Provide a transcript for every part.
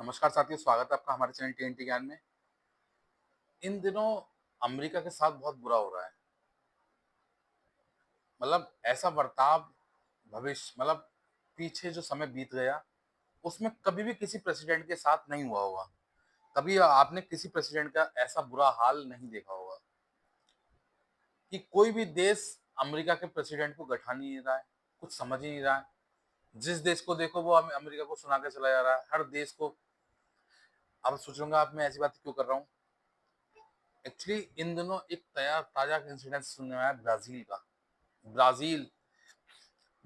नमस्कार साथियों, स्वागत है आपका हमारे चैनल टीएनटी ज्ञान में। इन दिनों अमेरिका के साथ बहुत बुरा हो रहा है। मतलब ऐसा बर्ताव भविष्य मतलब पीछे जो समय बीत गया, उसमें कभी भी किसी प्रेसिडेंट के साथ नहीं हुआ होगा। कभी आपने किसी प्रेसिडेंट का ऐसा बुरा हाल नहीं देखा होगा कि कोई भी देश अमेरिका के प्रेसिडेंट को गठा नहीं रहा है, कुछ समझ ही नहीं रहा है। जिस देश को देखो वो अमेरिका को सुना के चला जा रहा है। हर देश को अब सोच लूंगा आप मैं ऐसी बात क्यों कर रहा हूँ। एक्चुअली इन दिनों एक तया ताजा इंसिडेंट सुनने में आया ब्राजील का। ब्राजील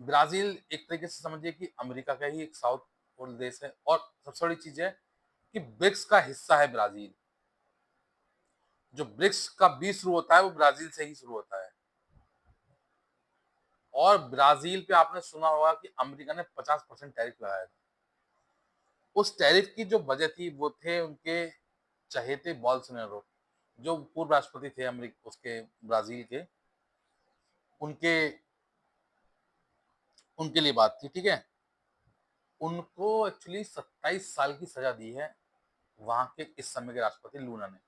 ब्राजील एक तरीके से समझिए कि अमेरिका का ही एक साउथ पोल देश है और सबसे बड़ी चीज है कि ब्रिक्स का हिस्सा है ब्राजील। जो ब्रिक्स का बी शुरू होता है वो ब्राजील से ही शुरू होता है। और ब्राजील पे आपने सुना होगा कि अमेरिका ने 50% टैरिफ लगाया था। उस टैरिफ की जो वजह थी वो थे उनके चहेते बोल्सोनारो, जो पूर्व राष्ट्रपति थे अमेरिका उसके ब्राजील के। उनके उनके लिए बात थी, ठीक है। उनको एक्चुअली 27 साल की सजा दी है वहां के इस समय के राष्ट्रपति लूना ने।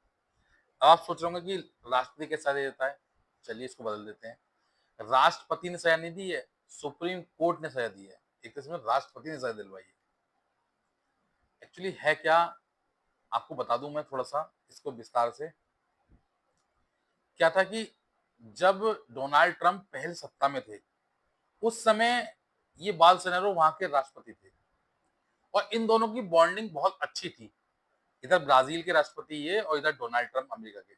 अब आप सोच रहे होंगे कि राष्ट्रपति कैसे सजा देता है। चलिए इसको बदल देते हैं। राष्ट्रपति ने सजा नहीं दी है, सुप्रीम कोर्ट ने सजा दी है। एक किस्म में राष्ट्रपति ने सजा दिलवाई है। एक्चुअली है क्या, आपको बता दूं मैं थोड़ा सा इसको विस्तार से। क्या था कि जब डोनाल्ड ट्रंप पहले सत्ता में थे, उस समय ये बोल्सोनारो वहां के राष्ट्रपति थे और इन दोनों की बॉन्डिंग बहुत अच्छी थी। इधर ब्राजील के राष्ट्रपति ये और इधर डोनाल्ड ट्रंप अमेरिका के।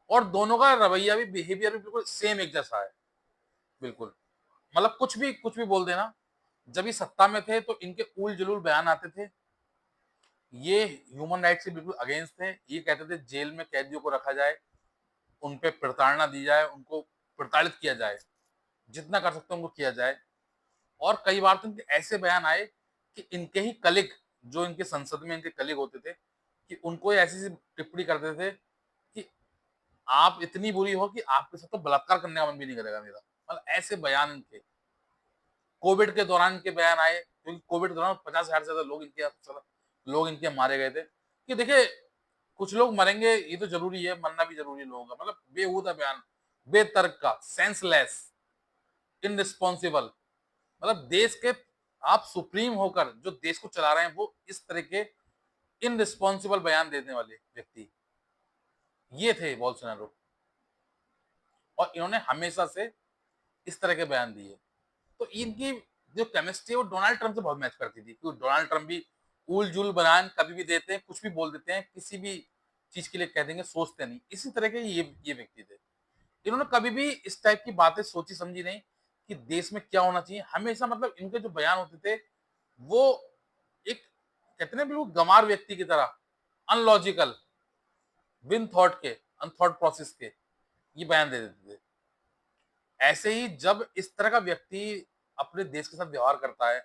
और दोनों का रवैया भी, बिहेवियर भी बिल्कुल सेम एक जैसा है। बिल्कुल मतलब कुछ भी बोल देना। जब ये सत्ता में थे तो इनके उल जुलूल बयान आते थे। ये ह्यूमन राइट से बिल्कुल अगेंस्ट थे। ये कहते थे जेल में कैदियों को रखा जाए, उन पे प्रताड़ना दी जाए, उनको प्रताड़ित किया जाए, जितना कर सकते उनको किया जाए। और कई बार तो इनके ऐसे बयान आए कि इनके ही कलिग, जो इनके संसद में इनके कलिग होते थे, कि उनको ऐसी टिप्पणी करते थे कि आप इतनी बुरी हो कि आपके साथ तो बलात्कार करने का मन भी नहीं करेगा मेरा। मतलब ऐसे बयान इनके। कोविड के दौरान के बयान आए, क्योंकि कोविड के दौरान 50,000 से ज्यादा लोग इनके मारे गए थे। कि देखिए कुछ लोग मरेंगे, ये तो जरूरी है, मरना भी जरूरी है लोगों का। मतलब बेहूदा बयान, बेतर्क का, सेंसलेस, इनरिस्पॉन्सिबल। मतलब देश के आप सुप्रीम होकर जो देश को चला रहे हैं वो इस तरह के इनरिस्पॉन्सिबल बयान देने वाले व्यक्ति ये थे बोल्सोनारो। और इन्होंने हमेशा से इस तरह के बयान दिए। तो इनकी जो केमिस्ट्री है वो डोनाल्ड ट्रंप से बहुत मैच करती थी, क्योंकि डोनाल्ड ट्रंप भी उल जुल बयान कभी भी देते हैं, कुछ भी बोल देते हैं, किसी भी चीज के लिए कह देंगे, सोचते नहीं। इसी तरह के ये व्यक्ति थे। इन्होंने कभी भी इस टाइप की बातें सोची समझी नहीं कि देश में क्या होना चाहिए। हमेशा मतलब इनके जो बयान होते थे वो एक, कहते हैं बिल्कुल गंवार व्यक्ति की तरह, अनलॉजिकल, बिन थॉट के, अनथॉट प्रोसेस के ये बयान दे देते थे। ऐसे ही जब इस तरह का व्यक्ति अपने देश के साथ व्यवहार करता है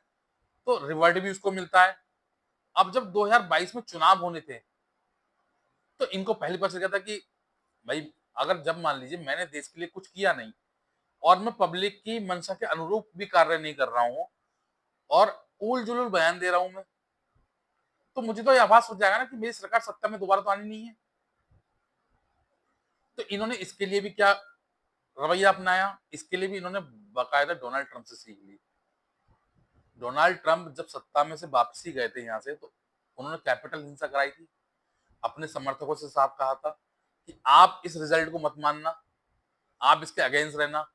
तो रिवॉर्ड भी उसको मिलता है। अब जब 2022 में चुनाव होने थे तो इनको पहले पता चल गया था कि भाई, अगर जब मान लीजिए मैंने देश के लिए कुछ किया नहीं और मैं पब्लिक की मंशा के अनुरूप भी कार्य नहीं कर रहा हूँ और उल जुलूल बयान दे रहा हूं मैं, तो मुझे तो ये आभास हो जाएगा ना कि मेरी सरकार सत्ता में दोबारा तो आनी नहीं है। तो इन्होंने इसके लिए भी क्या रवैया अपनाया, इसके लिए भी इन्होंने बाकायदा डोनाल्ड ट्रंप से सीख ली। डोनाल्ड ट्रंप जब सत्ता में से वापसी गए थे यहाँ से, तो उन्होंने कैपिटल हिंसा कराई थी। अपने समर्थकों से साफ कहा था कि आप इस रिजल्ट को मत मानना, आप इसके अगेंस्ट रहना।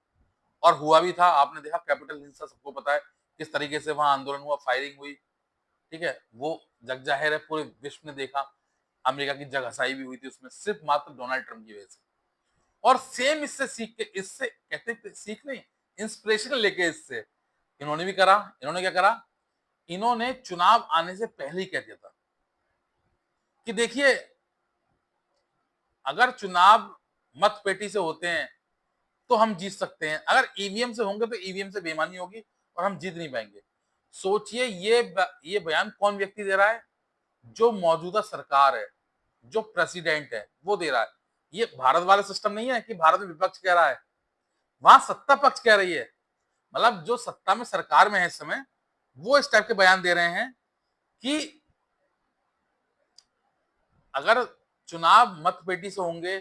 और हुआ भी था, आपने देखा कैपिटल हिंसा, सबको पता है किस तरीके से वहां आंदोलन हुआ, फायरिंग हुई, ठीक है। वो जग जाहिर है, पूरे विश्व ने देखा। अमेरिका की जगहसाई भी हुई थी उसमें, सिर्फ मात्र डोनाल्ड ट्रंप की वजह से। और सेम इससे सीख के, इससे कहते थे सीख नहीं, इंस्पिरेशन लेके इससे इन्होंने भी करा। इन्होंने क्या करा, इन्होंने चुनाव आने से पहले ही कह दिया था कि देखिए, अगर चुनाव मत पेटी से होते हैं तो हम जीत सकते हैं, अगर ईवीएम से होंगे तो ईवीएम से बेईमानी होगी और हम जीत नहीं पाएंगे। सोचिए ये बयान कौन व्यक्ति दे रहा है, जो मौजूदा सरकार है, जो प्रेसिडेंट है वो दे रहा है। ये भारत वाला सिस्टम नहीं है कि भारत में विपक्ष कह रहा है, वहां सत्ता पक्ष कह रही है। मतलब जो सत्ता में सरकार में है इस समय, वो इस टाइप के बयान दे रहे हैं कि अगर चुनाव मतपेटी से होंगे,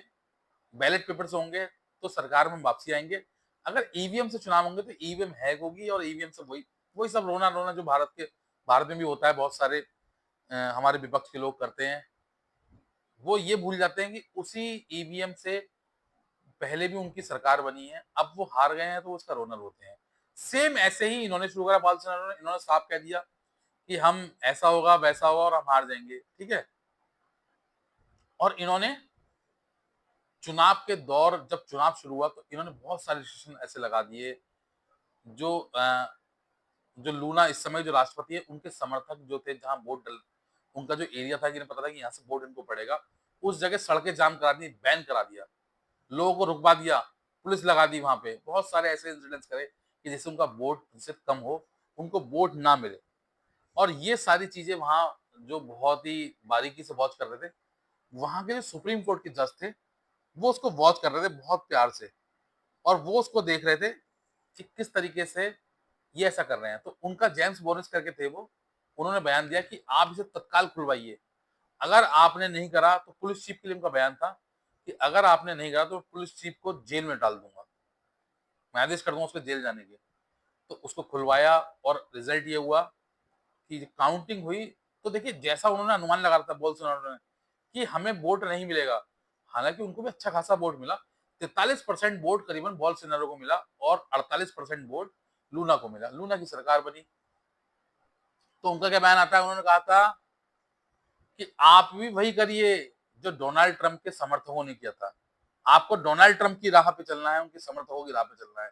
बैलेट पेपर से होंगे, तो सरकार में वापसी आएंगे। अगर ईवीएम से चुनाव होंगे तो ईवीएम हैक होगी और ईवीएम से वही वही सब रोना रोना जो भारत में भी होता है, बहुत सारे हमारे विपक्ष के लोग करते हैं। वो ये भूल जाते हैं कि उसी ईवीएम से पहले भी उनकी सरकार बनी है, अब वो हार गए हैं तो उसका रोना रोते हैं। सेम ऐसे ही इन्होंने शुरू करा, बाल सेना ने, इन्होंने साफ कह दिया कि हम ऐसा होगा वैसा होगा और हम हार जाएंगे, ठीक है। और इन्होंने चुनाव के दौर, जब चुनाव शुरू हुआ तो इन्होंने बहुत सारे रिस्ट्रिक्शन ऐसे लगा दिए जो जो लूना इस समय जो राष्ट्रपति है, उनके समर्थक जो थे, जहां वोट डल उनका जो एरिया था, जिन्हें पता था कि यहाँ से वोट इनको पड़ेगा, उस जगह सड़कें जाम करा दी, बैन करा दिया, लोगों को रुकवा दिया, पुलिस लगा दी वहां पे। बहुत सारे ऐसे इंसिडेंट्स करे कि जिससे उनका वोट प्रतिशत कम हो, उनको वोट ना मिले। और ये सारी चीजें वहां जो बहुत ही बारीकी से वॉच कर रहे थे, वहां के जो सुप्रीम कोर्ट के जज थे, वो उसको वॉच कर रहे थे बहुत प्यार से, और वो उसको देख रहे थे कि किस तरीके से ये ऐसा कर रहे हैं। तो उनका जेम्स बोरिस करके थे वो, उन्होंने बयान दिया कि आप इसे तत्काल खुलवाइए। अगर आपने नहीं करा तो पुलिस चीफ के लिए उनका बयान था कि अगर आपने नहीं करा तो पुलिस चीफ को जेल में डाल दूंगा, मैं आदेश कर दूंगा उसको जेल जाने के। तो उसको खुलवाया और रिजल्ट ये हुआ कि काउंटिंग हुई। तो देखिए, जैसा उन्होंने अनुमान लगा था बोल्सोनारो ने कि हमें वोट नहीं मिलेगा, हालांकि उनको भी अच्छा खासा वोट मिला। 43% वोट करीबन बोल्सोनारो को मिला और 48% वोट लूना को मिला, लूना की सरकार बनी। तो उनका क्या बयान आता है, उन्होंने कहा था कि आप भी वही करिए जो डोनाल्ड ट्रंप के समर्थकों ने किया था। आपको डोनाल्ड ट्रंप की राह पे चलना है, उनके समर्थकों की राह पे चलना है।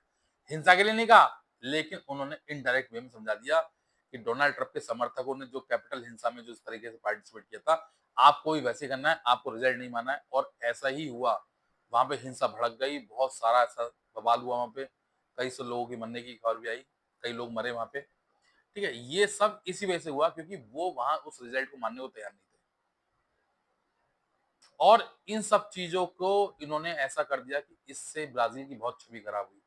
हिंसा के लिए नहीं कहा, लेकिन उन्होंने इनडायरेक्ट वे में समझा दिया कि डोनाल्ड ट्रंप के समर्थकों ने जो कैपिटल हिंसा में जो इस तरीके से पार्टिसिपेट किया था, आपको भी वैसे करना है, आपको रिजल्ट नहीं माना है। और ऐसा ही हुआ, वहां पे हिंसा भड़क गई, बहुत सारा ऐसा बवाल हुआ वहां पे, कई सौ लोगों के मरने की खबर भी आई, कई लोग मरे वहां पे, ठीक है। ये सब इसी वजह से हुआ क्योंकि वो वहां उस रिजल्ट को मानने को तैयार नहीं थे। और इन सब चीजों को इन्होंने ऐसा कर दिया कि इससे ब्राजील की बहुत छवि खराब हुई।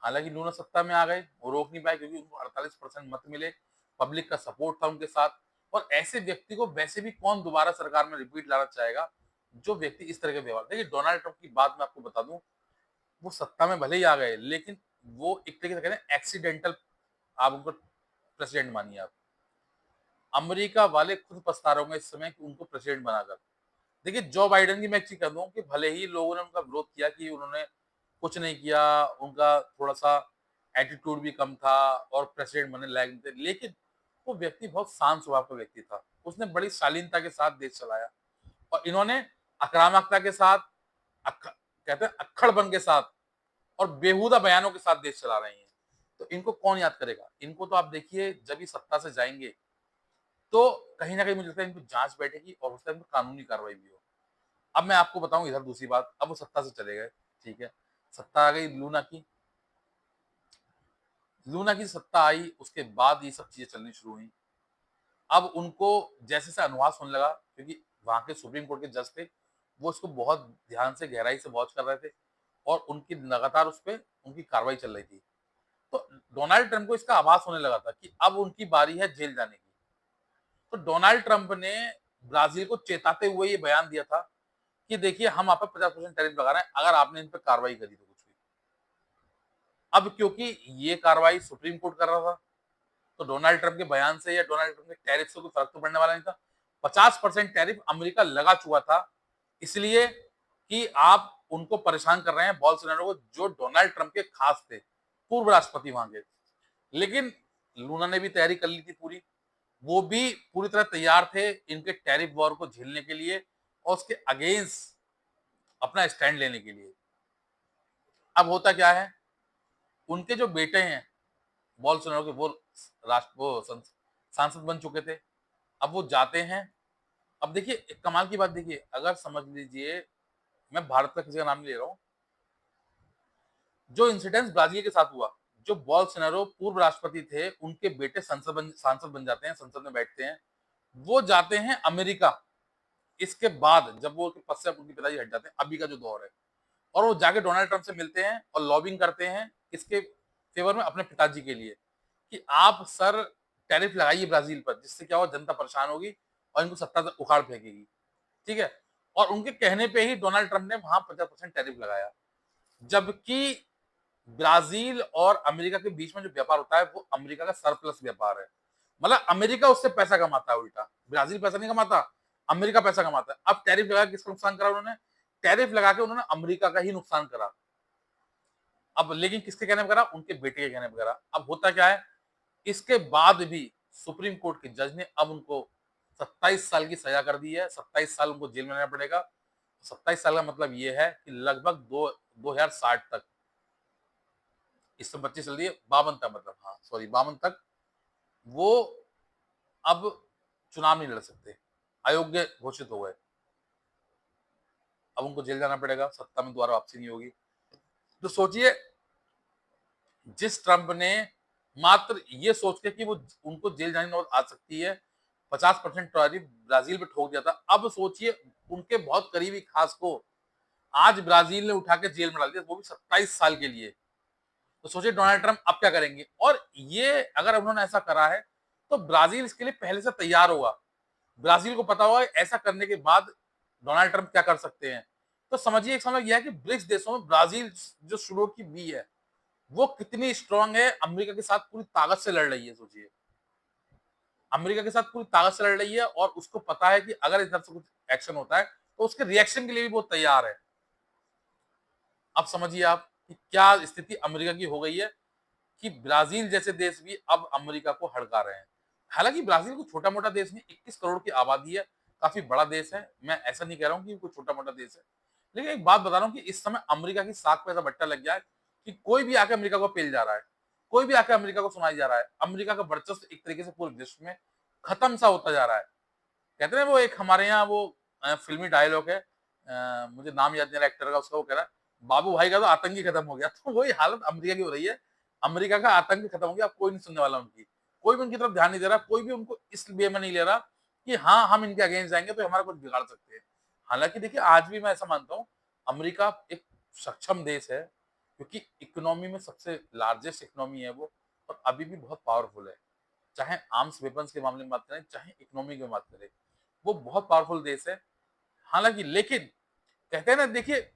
हालांकि लूना सत्ता में आ गए, वो रोक नहीं पाए क्योंकि उनको 48% मत मिले, पब्लिक का सपोर्ट था उनके साथ। और ऐसे व्यक्ति को वैसे भी कौन दोबारा सरकार में रिपीट लाना चाहेगा, जो व्यक्ति इस तरह के व्यवहार। देखिए, डोनाल्ड ट्रंप की बात मैं आपको बता दूं, वो सत्ता में भले ही आ गए, लेकिन वो एक तरीके से कहते हैं एक्सीडेंटल, आप उनको प्रेसिडेंट मानिए आप। अमेरिका वाले खुद पछता रहे होंगे इस समय कि उनको प्रेसिडेंट बनाकर। देखिए, जो बाइडेन की मैं एक चीज कह दूं कि भले ही लोगों ने उनका विरोध किया कि उन्होंने कुछ नहीं किया, उनका थोड़ा सा एटीट्यूड भी कम था और प्रेसिडेंट बनने लायक नहीं थे, लेकिन वो व्यक्ति बहुत शांत स्वभाव का व्यक्ति था, उसने बड़ी शालीनता के साथ देश चलाया। और इन्होंने आक्रामकता के साथ, कहते हैं अक्खड़पन के साथ और बेहुदा बयानों के साथ देश चला रहे हैं। तो इनको कौन याद करेगा, इनको तो आप देखिए जब ये सत्ता से जाएंगे तो कहीं ना कहीं मुझे लगता है इनको जांच बैठेगी और उससे इनको कानूनी कार्रवाई भी हो। अब मैं आपको बताऊं इधर दूसरी बात, अब वो सत्ता से चले गए, ठीक है, सत्ता आ गई लूना की। लूना की सत्ता आई, उसके बाद ये सब चीजें चलनी शुरू हुई। अब उनको जैसे से अनुवास होने लगा, क्योंकि वहां के सुप्रीम कोर्ट के जज थे, वो उसको बहुत ध्यान से गहराई से वॉच कर रहे थे और उनकी लगातार उस पर उनकी कार्रवाई चल रही थी। तो डोनाल्ड ट्रंप को इसका आभास होने लगा था कि अब उनकी बारी है जेल जाने की। तो डोनाल्ड ट्रंप ने ब्राजील को चेताते हुए ये बयान दिया था कि देखिए, हम आप पर 50% टैरिफ लगा रहे हैं अगर आपने इन पर कार्रवाई करी तो कुछ भी। अब क्योंकि ये कार्रवाई सुप्रीम कोर्ट कर रहा था, तो डोनाल्ड ट्रंप के बयान से या डोनाल्ड ट्रंप के टैरिफ से कोई फर्क तो पड़ने वाला नहीं था। 50% टैरिफ अमेरिका लगा चुका था, इसलिए कि आप उनको परेशान कर रहे हैं, बोल्सोनारो को, जो डोनाल्ड ट्रंप के खास थे, पूर्व राष्ट्रपति वहां के। लेकिन लूना ने भी तैयारी कर ली थी पूरी, वो भी पूरी तरह तैयार थे इनके टैरिफ वॉर को झेलने के लिए और उसके अगेंस्ट अपना स्टैंड लेने के लिए। अब होता क्या है, उनके जो बेटे हैं बोल्सोनारो के, वो सांसद बन चुके थे। अब वो जाते हैं। अब देखिए, एक कमाल की बात देखिए, अगर समझ लीजिए, मैं भारत का किसी का नाम नहीं ले रहा हूं, जो इंसिडेंस ब्राजील के साथ हुआ, जो बोल्सोनारो पूर्व राष्ट्रपति थे, उनके बेटे सांसद बन जाते हैं, संसद में बैठते हैं, वो जाते हैं अमेरिका। इसके बाद जब वो पद से उनके पिताजी हट जाते हैं, अभी का जो दौर है, और वो जाके डोनाल्ड ट्रंप से मिलते हैं और लॉबिंग करते हैं इसके फेवर में अपने पिताजी के लिए कि आप सर टैरिफ लगाइए ब्राजील पर, जिससे क्या हो, जनता परेशान होगी और इनको सत्ता से उखाड़ फेंकेगी। ठीक है? और उनके कहने पे ही डोनाल्ड ट्रंप ने वहां 50% टैरिफ लगाया, जबकि ब्राजील और अमेरिका के बीच में जो व्यापार होता है वो अमेरिका का सरप्लस व्यापार है। मतलब अमेरिका उससे पैसा कमाता है उल्टा, ब्राजील पैसा नहीं कमाता, अमेरिका पैसा कमाता है। अब टैरिफ लगा के किसका नुकसान करा उन्होंने? टैरिफ लगा के उन्होंने अमेरिका का ही नुकसान करा। अब लेकिन किसके कहने पर करा? उनके बेटे के कहने पर करा। अब होता क्या है, इसके बाद भी सुप्रीम कोर्ट के जज ने अब उनको 27 साल की सजा कर दी है। 27 साल उनको जेल में रहना पड़ेगा। 27 साल का मतलब ये है कि लगभग 2060 तक, इस समय 25 चल रही है, 52 तक, मतलब हाँ सॉरी 52 तक वो अब चुनाव नहीं लड़ सकते, अयोग्य घोषित हो गए। अब उनको जेल जाना पड़ेगा, सत्ता में दोबारा वापसी नहीं होगी। तो सोचिए, जिस ट्रंप ने मात्र ये सोच के कि वो उनको जेल जाने की नौबत आ सकती है, 50% टैरिफ ब्राजील पे ठोक दिया था, अब सोचिए उनके बहुत करीबी खास को आज ब्राजील ने उठा के जेल में डाल दिया, वो भी 27 साल के लिए। तो सोचिए डोनाल्ड ट्रंप अब क्या करेंगे। और ये अगर उन्होंने ऐसा करा है तो ब्राजील इसके लिए पहले से तैयार होगा। ब्राजील को पता होगा ऐसा करने के बाद डोनाल्ड ट्रंप क्या कर सकते हैं। तो समझिए, एक समय यह है कि ब्रिक्स देशों में ब्राजील जो शुरू की बी है वो कितनी स्ट्रांग है, अमेरिका के साथ पूरी ताकत से लड़ रही है। सोचिए, अमेरिका के साथ पूरी ताकत से लड़ रही है और उसको पता है कि अगर इस तरफ से कुछ एक्शन होता है तो उसके रिएक्शन के लिए भी बहुत तैयार है। अब समझिए आप कि क्या स्थिति अमेरिका की हो गई है कि ब्राजील जैसे देश भी अब अमेरिका को हड़का रहे हैं। हालांकि ब्राजील कोई छोटा मोटा देश नहीं, 21 करोड़ की आबादी है, काफी बड़ा देश है। मैं ऐसा नहीं कह रहा हूँ कि कोई छोटा मोटा देश है, लेकिन एक बात बता रहा हूँ कि इस समय अमेरिका की साख पे ऐसा बट्टा लग गया है कि कोई भी आके अमेरिका को पेल जा रहा है, कोई भी आके अमेरिका को सुनाई जा रहा है। अमेरिका का वर्चस्व एक तरीके से पूरे विश्व में खत्म सा होता जा रहा है। कहते हैं वो एक हमारे यहाँ वो फिल्मी डायलॉग है, मुझे नाम याद नहीं रहा एक्टर का, उसका वो कह रहा है बाबू भाई का तो आतंक ही खत्म हो गया। तो वही हालत अमेरिका की हो रही है। अमेरिका का आतंक खत्म हो गया, अब कोई नहीं सुनने वाला उनकी, कोई भी उनकी तरफ ध्यान नहीं दे रहा, कोई भी उनको इस वे में नहीं ले रहा कि हाँ हम इनके अगेंस्ट जाएंगे तो हमारा कुछ बिगाड़ सकते हैं। हालांकि देखिए, आज भी मैं ऐसा मानता हूँ अमेरिका एक सक्षम देश है, क्योंकि इकोनॉमी में सबसे लार्जेस्ट इकोनॉमी है वो, और अभी भी बहुत पावरफुल है। चाहे आर्म्स वेपन्स के मामले में बात करें, चाहे इकोनॉमी की बात करें, वो बहुत पावरफुल देश है। हालांकि लेकिन कहते हैं ना, देखिए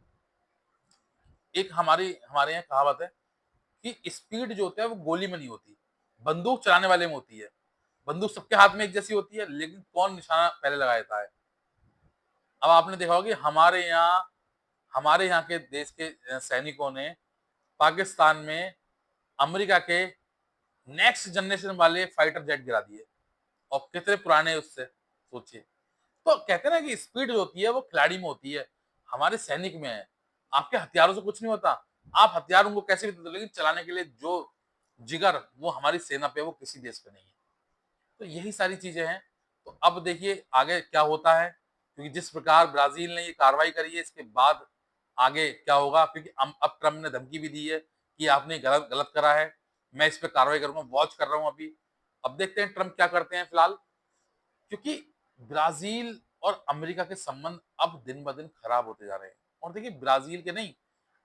एक हमारी हमारे यहाँ कहावत है कि स्पीड जो होता है वो गोली में नहीं होती, बंदूक चलाने वाले में होती है। बंदूक सबके हाथ में एक जैसी होती है, लेकिन कौन निशाना पहले लगा देता है। अब आपने देखा होगा कि हमारे यहाँ के देश के सैनिकों ने पाकिस्तान में अमेरिका के नेक्स्ट जनरेशन वाले फाइटर जेट गिरा दिए, और कितने पुराने उससे सोचिए। तो कहते हैं ना कि स्पीड जो होती है वो खिलाड़ी में होती है, हमारे सैनिक में है। आपके हथियारों से कुछ नहीं होता, आप हथियार उनको कैसे भी दे दो, लेकिन चलाने के लिए जो जिगर वो हमारी सेना पे, वो किसी देश पे नहीं है। तो यही सारी चीजें हैं। तो अब देखिए आगे क्या होता है, क्योंकि जिस प्रकार ब्राजील ने ये कार्रवाई करी है, इसके बाद आगे क्या होगा, क्योंकि अब ट्रम्प ने धमकी भी दी है कि आपने गलत गलत करा है, मैं इस पे कार्रवाई करूंगा, वॉच कर रहा हूं अभी। अब देखते हैं ट्रम्प क्या करते हैं फिलहाल, क्योंकि ब्राजील और अमेरिका के संबंध अब दिन ब दिन खराब होते जा रहे हैं। और देखिए, ब्राजील के नहीं,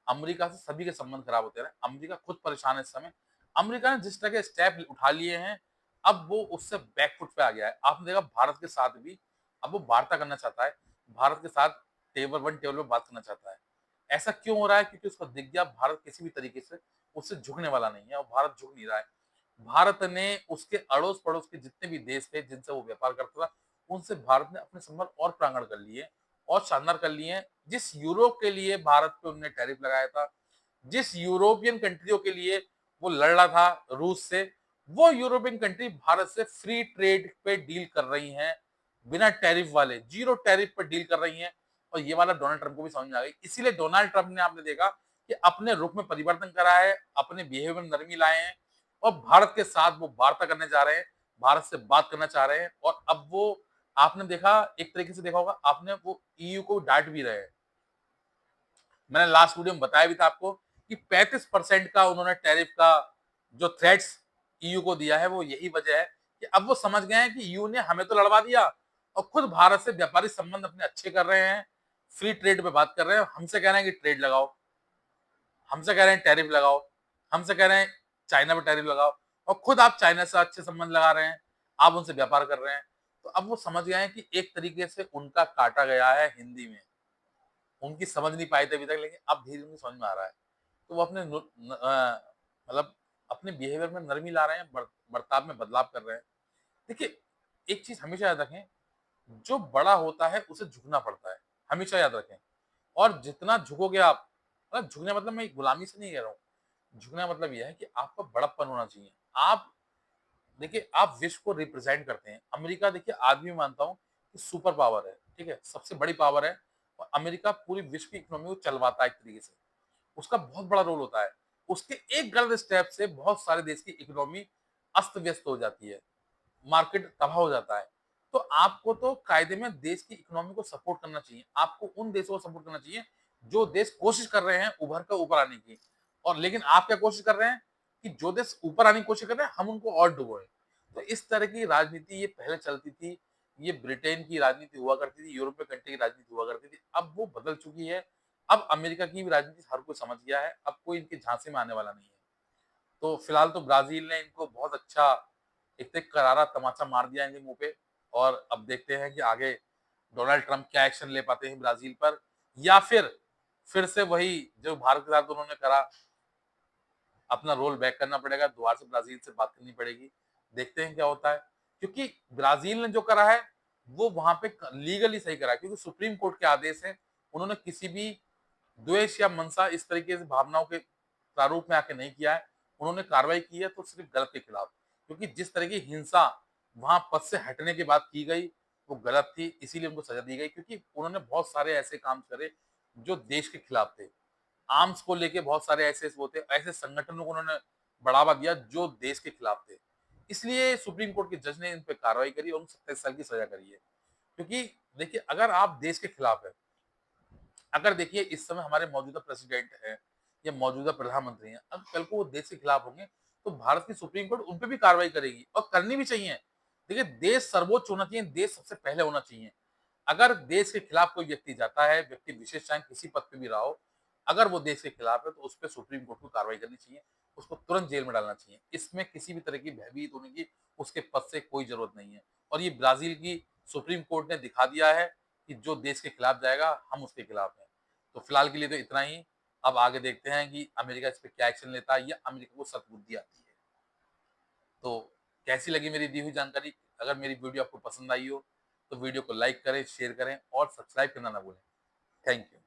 अमेरिका से सभी के संबंध खराब होते रहे। अमेरिका खुद परेशान है इस समय। अमेरिका ने जिस तरह के स्टेप उठा लिए हैं, अब वो उससे बैकफुट पे आ गया है। आपने देखा भारत के साथ भी अब वो वार्ता करना चाहता है, भारत के साथ टेबल पे बात करना चाहता है। ऐसा क्यों हो रहा है? क्योंकि उसको दिख गया भारत किसी भी तरीके से उससे झुकने वाला नहीं है, और भारत झुक नहीं रहा है। भारत ने उसके अड़ोस पड़ोस के जितने भी देश थे जिनसे वो व्यापार करता था, उनसे भारत ने अपने संबंध और प्रांगण कर लिए, और शानदार कर लिए हैं। जिस यूरोप के लिए भारत पे उन्होंने टैरिफ लगाया था, जिस यूरोपियन कंट्रियों के लिए वो लड़ रहा था रूस से, वो यूरोपियन कंट्री भारत से फ्री ट्रेड पे डील कर रही हैं, बिना टैरिफ वाले, जीरो टैरिफ पर डील कर रही हैं। और ये वाला डोनाल्ड ट्रंप को भी समझ में आ गई, इसीलिए डोनाल्ड ट्रंप ने, आपने देखा कि अपने रुख में परिवर्तन करा है, अपने बिहेवियर में नरमी लाए हैं, और भारत के साथ वो वार्ता करने जा रहे हैं, भारत से बात करना चाह रहे हैं। और अब वो, आपने देखा, एक तरीके से देखा होगा आपने, वो ईयू को डांट भी रहे हैं। मैंने लास्ट वीडियो में बताया भी था आपको कि 35% का उन्होंने टैरिफ का जो थ्रेट्स ईयू को दिया है, वो यही वजह है कि अब वो समझ गए हैं कि ईयू ने हमें तो लड़वा दिया, और खुद भारत से व्यापारिक संबंध अपने अच्छे कर रहे हैं, फ्री ट्रेड पे बात कर रहे हैं, हमसे कह रहे हैं कि ट्रेड लगाओ, हमसे कह रहे हैं टैरिफ लगाओ, हमसे कह रहे हैं चाइना पे टैरिफ लगाओ, और खुद आप चाइना से अच्छे संबंध लगा रहे हैं, आप उनसे व्यापार कर रहे हैं। तो अब वो समझ गए हैं कि एक तरीके से उनका काटा गया है हिंदी में। उनकी समझ नहीं पाए थे अभी तक, लेकिन अब धीरे उनकी समझ में आ रहा है। तो वो अपने मतलब अपने बिहेवियर में नरमी ला रहे हैं, बर्ताव में बदलाव कर रहे हैं। देखिए, एक चीज़ हमेशा याद रखें, जो बड़ा होता है उसे झुकना पड़ता है, हमेशा याद रखें। और जितना झुकोगे आप, मतलब झुकने मतलब मैं गुलामी से नहीं कह रहा हूँ, झुकना मतलब ये है कि आपका बड़प्पन होना चाहिए। आप देखिए, आप विश्व को रिप्रेजेंट करते हैं। अमेरिका देखिए, आज भी मानता हूँ कि सुपर पावर है, ठीक है? सबसे बड़ी पावर है और अमेरिका पूरी विश्व की इकोनॉमी को चलवाता है एक तरीके से। उसका बहुत बड़ा रोल होता है। उसके एक गलत स्टेप से बहुत सारे देश की इकोनॉमी अस्त-व्यस्त हो जाती है, मार्केट तबाह हो जाता है। तो आपको तो कायदे में देश की इकोनॉमी को सपोर्ट करना चाहिए। आपको उन देशों को सपोर्ट करना चाहिए, जो देश कोशिश कर रहे हैं उभर कर ऊपर आने की। और लेकिन आप क्या कोशिश कर रहे हैं कि जो देश ऊपर आने की कोशिश कर रहे हैं, हम उनको और डुबोएँ। तो इस तरह की राजनीति ये पहले चलती थी। ये ब्रिटेन की राजनीति हुआ करती थी, यूरोपीय कंट्री की राजनीति हुआ करती थी। अब वो बदल चुकी है। अब अमेरिका की भी राजनीति हर कोई समझ गया है। अब कोई इनके झांसे में आने वाला नहीं है। तो फिलहाल तो ब्राज़ील ने इनको बहुत अच्छा एक तो करारा तमाचा मार दिया इनके मुँह पे। और अब देखते हैं कि आगे डोनाल्ड ट्रम्प क्या एक्शन ले पाते हैं ब्राज़ील पर, या फिर से वही जो भारत के साथ उन्होंने करा, अपना रोल बैक करना पड़ेगा, दोबारा से ब्राज़ील से बात करनी पड़ेगी। देखते हैं क्या होता है। क्योंकि ब्राज़ील ने जो करा है, वो वहाँ पे क लीगली सही करा है, क्योंकि सुप्रीम कोर्ट के आदेश हैं। उन्होंने किसी भी द्वेष या मनसा इस तरीके से भावनाओं के प्रारूप में आके नहीं किया है। उन्होंने कार्रवाई की है तो सिर्फ़ गलत के खिलाफ। क्योंकि जिस तरह की हिंसा वहाँ पद से हटने के बाद की गई, वो गलत थी, इसीलिए उनको सज़ा दी गई, क्योंकि उन्होंने बहुत सारे ऐसे काम करे जो देश के खिलाफ थे। आर्म्स को लेके बहुत सारे ऐसे वो थे, ऐसे संगठनों को उन्होंने बढ़ावा दिया जो देश के खिलाफ थे। इसलिए सुप्रीम कोर्ट के जज ने इन पे कार्रवाई करी और उनको 27 साल की सज़ा करी है। क्योंकि देखिए, अगर आप देश के खिलाफ हैं, अगर देखिए इस समय हमारे मौजूदा प्रेसिडेंट हैं या मौजूदा प्रधानमंत्री हैं, अब कल को वो देश के खिलाफ होंगे, तो भारत की सुप्रीम कोर्ट उन पे भी कार्रवाई करेगी और करनी भी चाहिए। देखिए, देश सर्वोच्च होना चाहिए, देश सबसे पहले होना चाहिए। अगर देश के खिलाफ कोई व्यक्ति जाता है, व्यक्ति विशेष चाहे किसी पद पे भी रहा हो, अगर वो देश के खिलाफ है तो उस पे सुप्रीम कोर्ट को कार्रवाई करनी चाहिए, उसको तुरंत जेल में डालना चाहिए। इसमें किसी भी तरह की भयभीत होने की उसके पद से कोई ज़रूरत नहीं है। और ये ब्राज़ील की सुप्रीम कोर्ट ने दिखा दिया है कि जो देश के खिलाफ जाएगा, हम उसके खिलाफ हैं। तो फिलहाल के लिए तो इतना ही। अब आगे देखते हैं कि अमेरिका इस पे क्या एक्शन लेता है या अमेरिका को सद्बुद्धि आती है। तो कैसी लगी मेरी दी हुई जानकारी? अगर मेरी वीडियो आपको पसंद आई हो, तो वीडियो को लाइक करें, शेयर करें और सब्सक्राइब करना ना भूलें। Thank you.